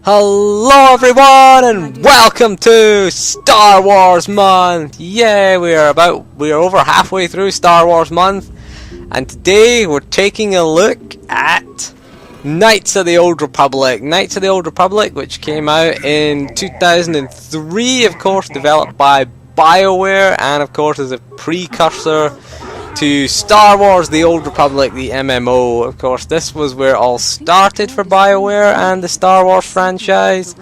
Hello everyone and welcome to Star Wars Month! Yeah, we are over halfway through Star Wars Month, and today we're taking a look at Knights of the Old Republic. Knights of the Old Republic, which came out in 2003, of course, developed by Bioware, and of course is a precursor to Star Wars The Old Republic, the MMO. Of course, this was where it all started for Bioware and the Star Wars franchise.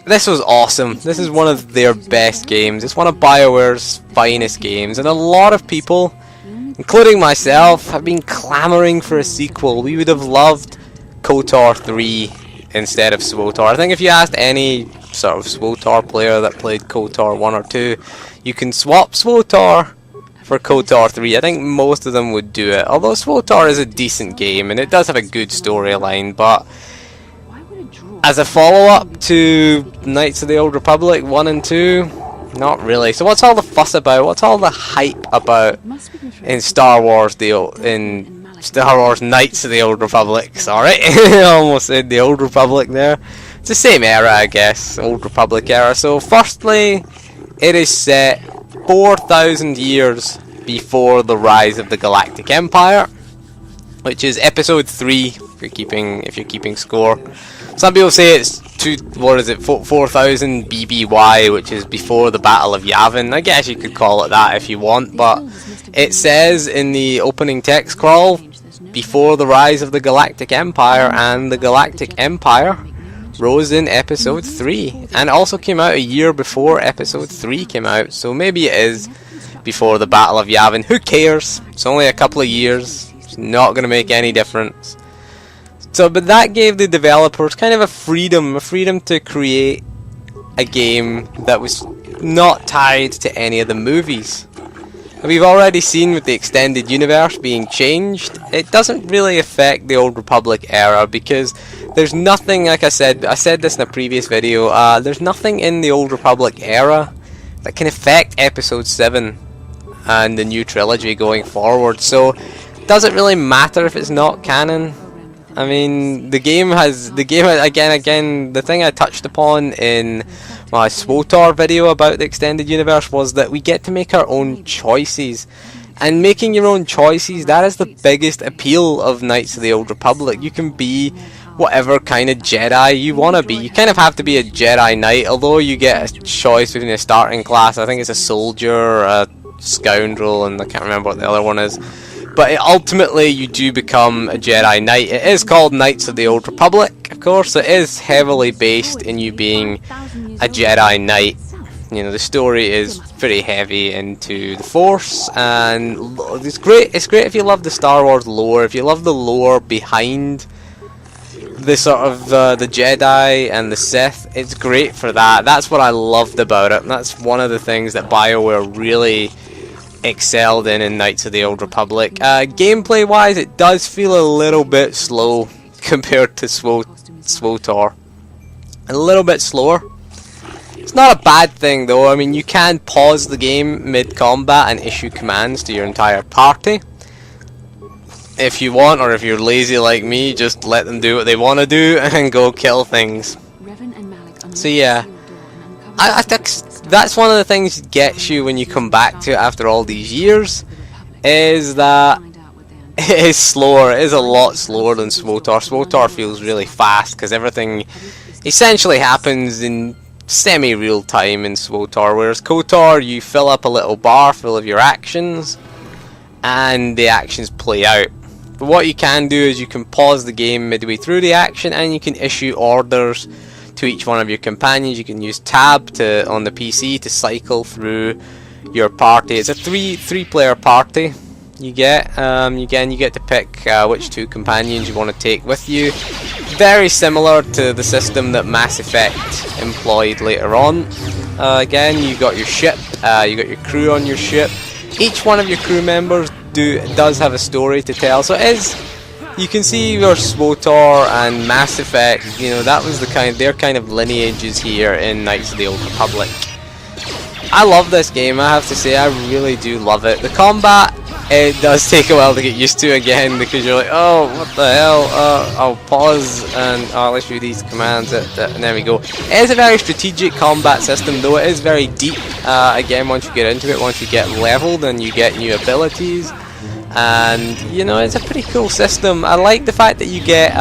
This was awesome. This is one of their best games. It's one of Bioware's finest games, and a lot of people, including myself, have been clamoring for a sequel. We would have loved KOTOR 3 instead of SWTOR. I think if you asked any sort of SWTOR player that played KOTOR 1 or 2, you can swap SWTOR for KOTOR 3. I think most of them would do it, although SWTOR is a decent game and it does have a good storyline, but as a follow-up to Knights of the Old Republic 1 and 2, not really. So what's all the fuss about? What's all the hype about in Star Wars Knights of the Old Republic? Sorry, I almost said the Old Republic there. It's the same era, I guess, Old Republic era. So firstly, it is set 4,000 years before the rise of the Galactic Empire, which is episode 3 if you're keeping score. Some people say it's 4,000 BBY, which is before the Battle of Yavin. I guess you could call it that if you want, but it says in the opening text crawl, before the rise of the Galactic Empire, and the Galactic Empire rose in episode 3, and also came out a year before episode 3 came out, so maybe it is before the Battle of Yavin. Who cares? It's only a couple of years. It's not going to make any difference. So, but that gave the developers kind of a freedom to create a game that was not tied to any of the movies. We've already seen with the extended universe being changed, it doesn't really affect the Old Republic era, because there's nothing, like I said this in a previous video, there's nothing in the Old Republic era that can affect episode 7 and the new trilogy going forward, so it doesn't really matter if it's not canon. I mean, the game has again, the thing I touched upon in my SWTOR video about the extended universe was that we get to make our own choices. And making your own choices, that is the biggest appeal of Knights of the Old Republic. You can be whatever kind of Jedi you want to be. You kind of have to be a Jedi Knight, although you get a choice between a starting class. I think it's a soldier, a scoundrel, and I can't remember what the other one is. But ultimately, you do become a Jedi Knight. It is called Knights of the Old Republic, of course. It is heavily based in you being a Jedi Knight. You know, the story is pretty heavy into the Force, and it's great. It's great if you love the Star Wars lore. If you love the lore behind the sort of the Jedi and the Sith, it's great for that. That's what I loved about it. And that's one of the things that BioWare really excelled in Knights of the Old Republic. Gameplay wise, it does feel a little bit slow compared to SWTOR. A little bit slower. It's not a bad thing though. I mean, you can pause the game mid-combat and issue commands to your entire party if you want, or if you're lazy like me, just let them do what they want to do and go kill things. So yeah, I think that's one of the things that gets you when you come back to it after all these years, is that it is slower. It is a lot slower than SWTOR. SWTOR feels really fast because everything essentially happens in semi-real time in SWTOR, whereas KOTOR, you fill up a little bar full of your actions and the actions play out. But what you can do is you can pause the game midway through the action and you can issue orders to each one of your companions. You can use tab on the PC to cycle through your party. It's a three-player party. You get you get to pick which 2 companions you want to take with you. Very similar to the system that Mass Effect employed later on. Again, you got your ship, you got your crew on your ship. Each one of your crew members does have a story to tell. So it is. You can see your SWTOR and Mass Effect, you know, that was their kind of lineages here in Knights of the Old Republic. I love this game, I have to say, I really do love it. The combat it does take a while to get used to again, because you're like, oh, what the hell, I'll pause and let's do these commands, and there we go. It is a very strategic combat system, though it is very deep. Again, once you get into it, once you get leveled and you get new abilities, and you know, it's a pretty cool system. I like the fact that you get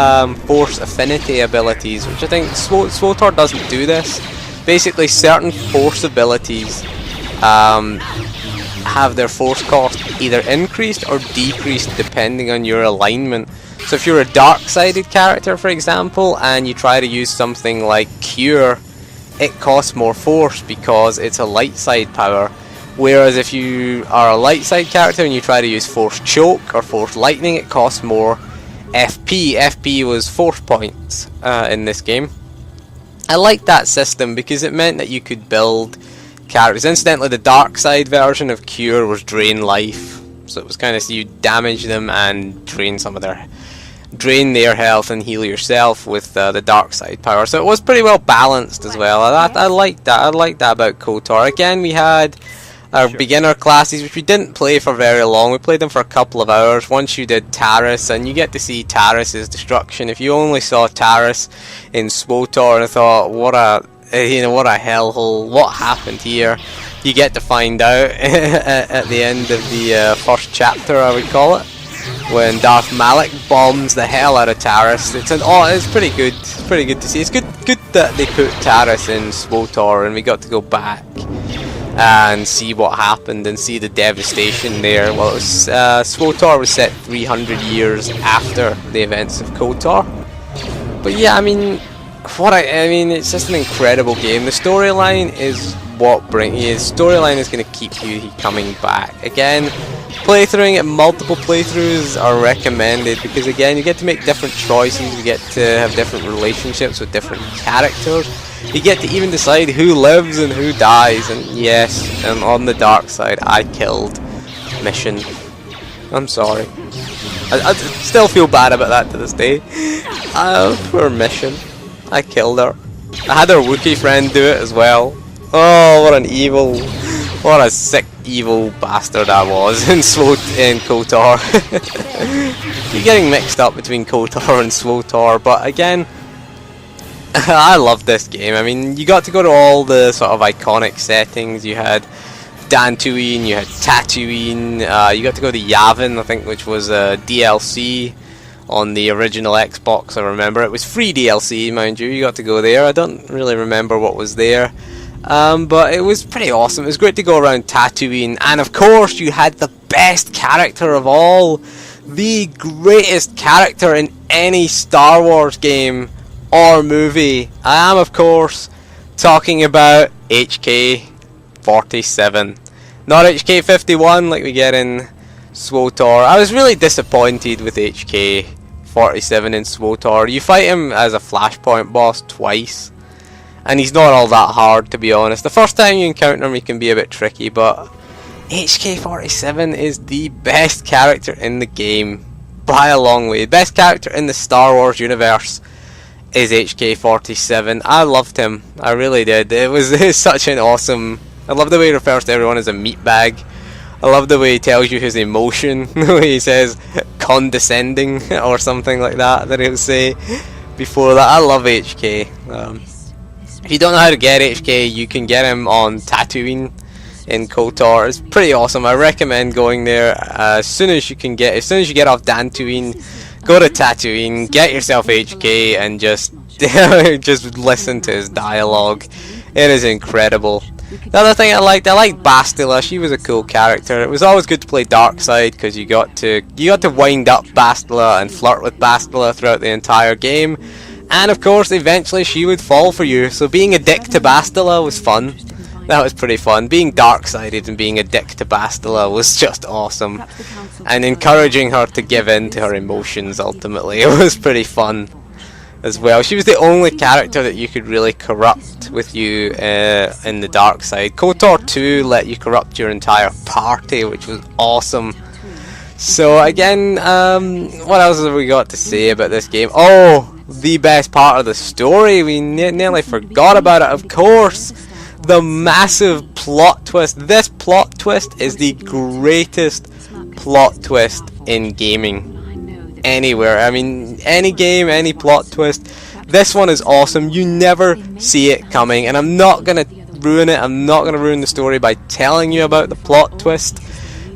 force affinity abilities, which I think SWTOR doesn't do this. Basically, certain force abilities have their force cost either increased or decreased depending on your alignment. So if you're a dark-sided character, for example, and you try to use something like Cure, it costs more force because it's a light side power. Whereas if you are a light side character and you try to use Force Choke or Force Lightning, it costs more FP. FP was force points in this game. I liked that system because it meant that you could build characters. Incidentally, the dark side version of Cure was drain life, so it was kind of, so you damage them and drain their health and heal yourself with the dark side power. So it was pretty well balanced as well. I liked that. I liked that about KOTOR. Again, we had our beginner classes, which we didn't play for very long. We played them for a couple of hours. Once you did Taris, and you get to see Taris's destruction. If you only saw Taris in SWTOR and thought, what a hellhole, what happened here, you get to find out at the end of the first chapter, I would call it, when Darth Malik bombs the hell out of Taris. It's pretty good. It's pretty good to see. It's good that they put Taris in SWTOR and we got to go back and see what happened and see the devastation there. Well, it was SWTOR was set 300 years after the events of KOTOR. But yeah, I mean, it's just an incredible game. The storyline is what brings you. The storyline is going to keep you coming back. Again, playthroughing it, multiple playthroughs are recommended because again, you get to make different choices. You get to have different relationships with different characters. You get to even decide who lives and who dies. And yes, and on the dark side, I killed Mission. I'm sorry. I still feel bad about that to this day. Poor Mission. I killed her. I had her Wookiee friend do it as well. Oh, what a sick, evil bastard I was in KOTOR. You're getting mixed up between KOTOR and SWTOR, but again, I love this game. I mean, you got to go to all the sort of iconic settings. You had Dantooine, you had Tatooine, you got to go to Yavin, I think, which was a DLC on the original Xbox. I remember it was free DLC, mind you. You got to go there. I don't really remember what was there, but it was pretty awesome. It was great to go around Tatooine, and of course you had the best character of all, the greatest character in any Star Wars game or movie. I am, of course, talking about HK-47, not HK-51 like we get in SWTOR. I was really disappointed with HK-47 in SWTOR. You fight him as a Flashpoint boss twice, and he's not all that hard, to be honest. The first time you encounter him, he can be a bit tricky, but HK-47 is the best character in the game by a long way. Best character in the Star Wars universe is HK-47. I loved him. I really did. It was such an awesome... I love the way he refers to everyone as a meatbag. I love the way he tells you his emotion, the way he says condescending or something like that he'll say before that. I love HK. If you don't know how to get HK, you can get him on Tatooine in KOTOR. It's pretty awesome. I recommend going there as soon as you get off Dantooine. Go to Tatooine, get yourself HK, and just listen to his dialogue. It is incredible. The other thing I liked Bastila. She was a cool character. It was always good to play Darkside because you got to wind up Bastila and flirt with Bastila throughout the entire game. And of course, eventually she would fall for you. So being a dick to Bastila was fun. That was pretty fun. Being dark-sided and being a dick to Bastila was just awesome. And encouraging her to give in to her emotions, ultimately. It was pretty fun as well. She was the only character that you could really corrupt with you in the dark side. KOTOR 2 let you corrupt your entire party, which was awesome. So again, what else have we got to say about this game? Oh, the best part of the story. We nearly forgot about it, of course. The massive plot twist. This plot twist is the greatest plot twist in gaming anywhere. I mean, any game, any plot twist. This one is awesome. You never see it coming, and I'm not gonna ruin it. I'm not gonna ruin the story by telling you about the plot twist,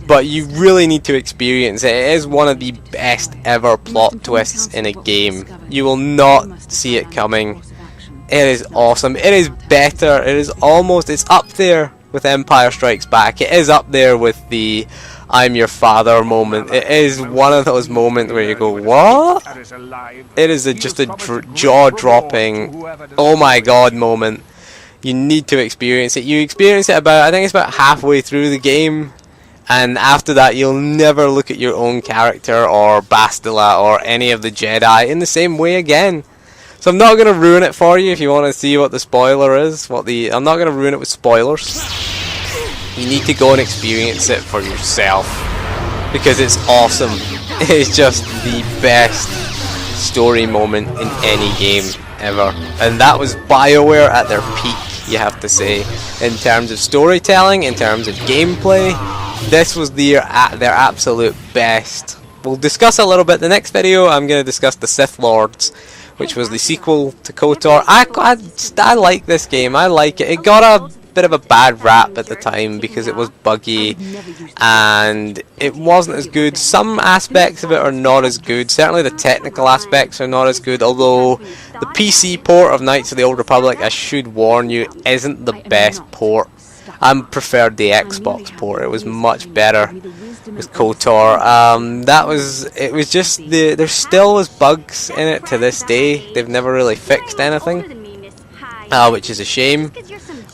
but you really need to experience it. It is one of the best ever plot twists in a game. You will not see it coming. It is awesome. It is better. It is almost, it's up there with Empire Strikes Back. It is up there with the I'm your father moment. It is one of those moments where you go, what? It is just a jaw-dropping, oh my god moment. You need to experience it. You experience it about, I think it's about halfway through the game, and after that you'll never look at your own character or Bastila or any of the Jedi in the same way again. So I'm not going to ruin it for you if you want to see what the spoiler is. I'm not going to ruin it with spoilers. You need to go and experience it for yourself, because it's awesome. It is just the best story moment in any game ever. And that was Bioware at their peak, you have to say, in terms of storytelling, in terms of gameplay. This was their absolute best. We'll discuss a little bit. The next video I'm going to discuss the Sith Lords, which was the sequel to KOTOR. I like this game. I like it. It got a bit of a bad rap at the time because it was buggy and it wasn't as good. Some aspects of it are not as good. Certainly the technical aspects are not as good, although the PC port of Knights of the Old Republic, I should warn you, isn't the best port. I preferred the Xbox port. It was much better with KOTOR. It was just there still was bugs in it to this day. They've never really fixed anything, which is a shame.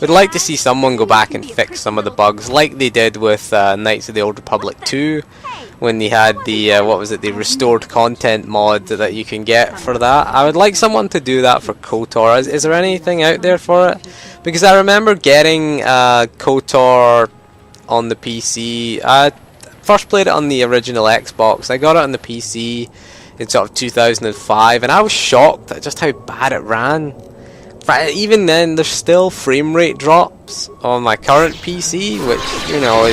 We'd like to see someone go back and fix some of the bugs, like they did with Knights of the Old Republic 2, when they had the the restored content mod that you can get for that. I would like someone to do that for KOTOR. Is there anything out there for it? Because I remember getting KOTOR on the PC. I first played it on the original Xbox. I got it on the PC in sort of 2005, and I was shocked at just how bad it ran. Even then, there's still frame rate drops on my current PC, which, you know,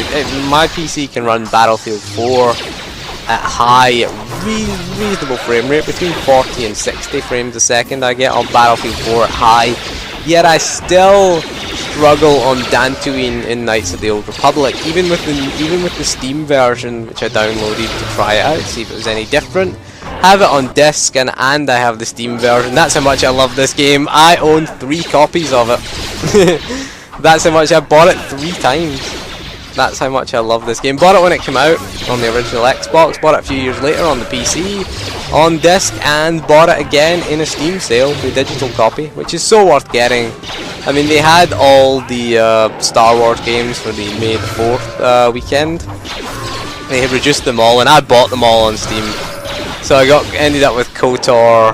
my PC can run Battlefield 4 at high, reasonable frame rate, between 40 and 60 frames a second I get on Battlefield 4 at high, yet I still struggle on Dantooine in Knights of the Old Republic, even with the Steam version, which I downloaded to try it out, see if it was any different. Have it on disc, and I have the Steam version. That's how much I love this game. I own 3 copies of it. That's how much I bought it 3 times. That's how much I love this game. Bought it when it came out on the original Xbox, bought it a few years later on the PC, on disc, and bought it again in a Steam sale, the digital copy, which is so worth getting. I mean, they had all the Star Wars games for the May the 4th weekend. They had reduced them all, and I bought them all on Steam. So I ended up with KOTOR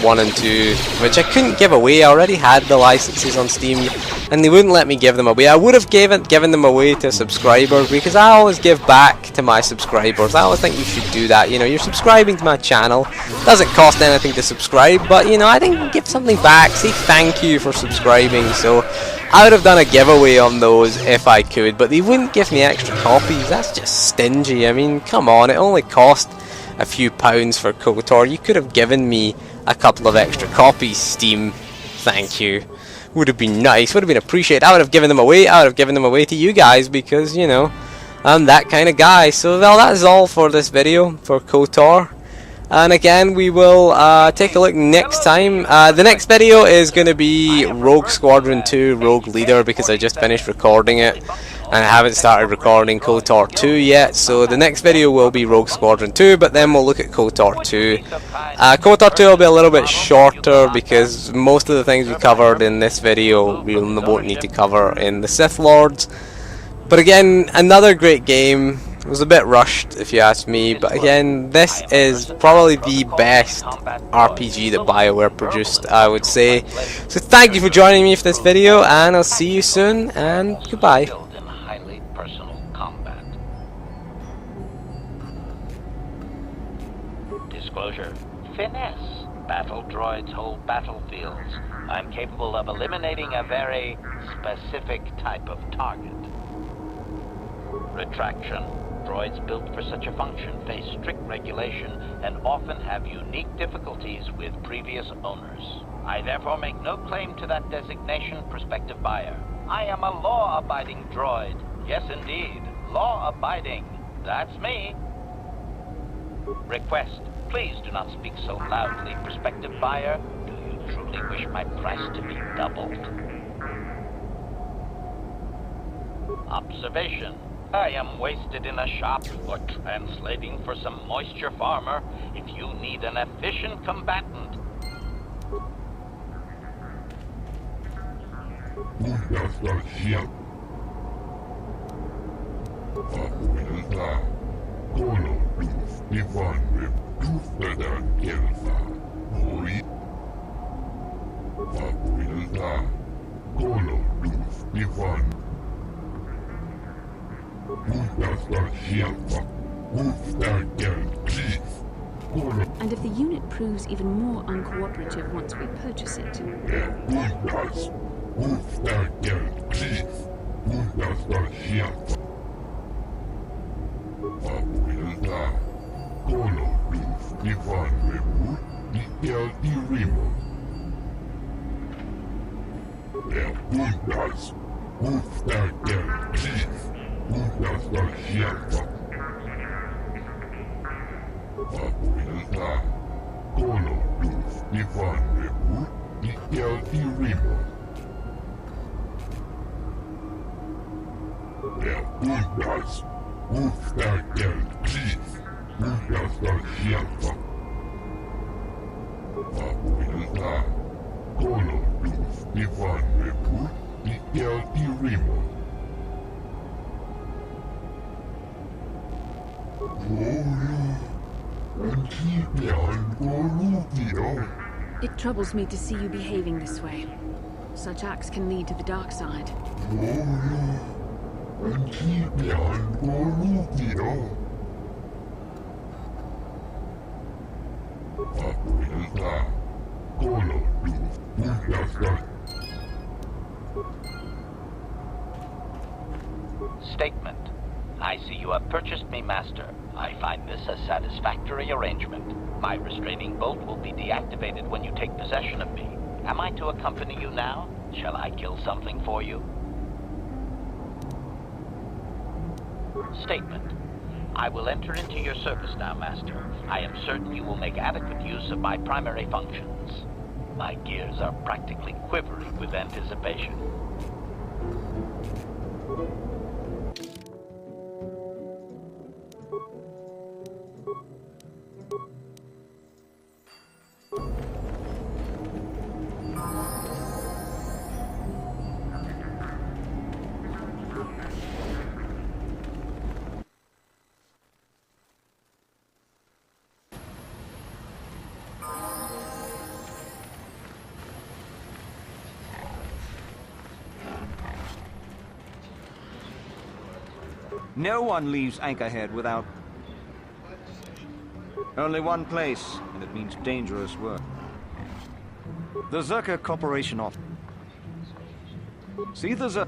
1 and 2, which I couldn't give away. I already had the licenses on Steam, and they wouldn't let me give them away. I would have given them away to subscribers, because I always give back to my subscribers. I always think you should do that. You know, you're subscribing to my channel. It doesn't cost anything to subscribe, but, you know, I think give something back. Say thank you for subscribing. So I would have done a giveaway on those if I could, but they wouldn't give me extra copies. That's just stingy. I mean, come on, it only cost a few pounds for KOTOR. You could have given me a couple of extra copies, Steam. Thank you. Would have been nice, would have been appreciated. I would have given them away. I would have given them away to you guys, because, you know, I'm that kind of guy. So, well, that is all for this video for KOTOR. And again, we will take a look next time. The next video is going to be Rogue Squadron 2 Rogue Leader, because I just finished recording it and I haven't started recording KOTOR 2 yet. So the next video will be Rogue Squadron 2, but then we'll look at KOTOR 2. KOTOR 2 will be a little bit shorter, because most of the things we covered in this video we won't need to cover in the Sith Lords. But again, another great game. It was a bit rushed, if you ask me, but again, this is probably the best RPG that Bioware produced, I would say. So thank you for joining me for this video, and I'll see you soon, and goodbye. Disclosure. Finesse. Battle droids hold battlefields. I'm capable of eliminating a very specific type of target. Retraction. Droids built for such a function face strict regulation and often have unique difficulties with previous owners. I therefore make no claim to that designation, prospective buyer. I am a law-abiding droid. Yes, indeed. Law-abiding. That's me. Request. Please do not speak so loudly, prospective buyer. Do you truly wish my price to be doubled? Observation. I am wasted in a shop or translating for some moisture farmer. If you need an efficient combatant. And if the unit proves even more uncooperative once we purchase it, it troubles me to see you behaving this way. Such acts can lead to the dark side. Statement. I see you have purchased me, Master. I find this a satisfactory arrangement. My restraining bolt will be deactivated when you take possession of me. Am I to accompany you now? Shall I kill something for you? Statement. I will enter into your service now, Master. I am certain you will make adequate use of my primary functions. My gears are practically quivering with anticipation. No one leaves Anchorhead without... Only one place, and it means dangerous work. The Zerker Corporation office. See the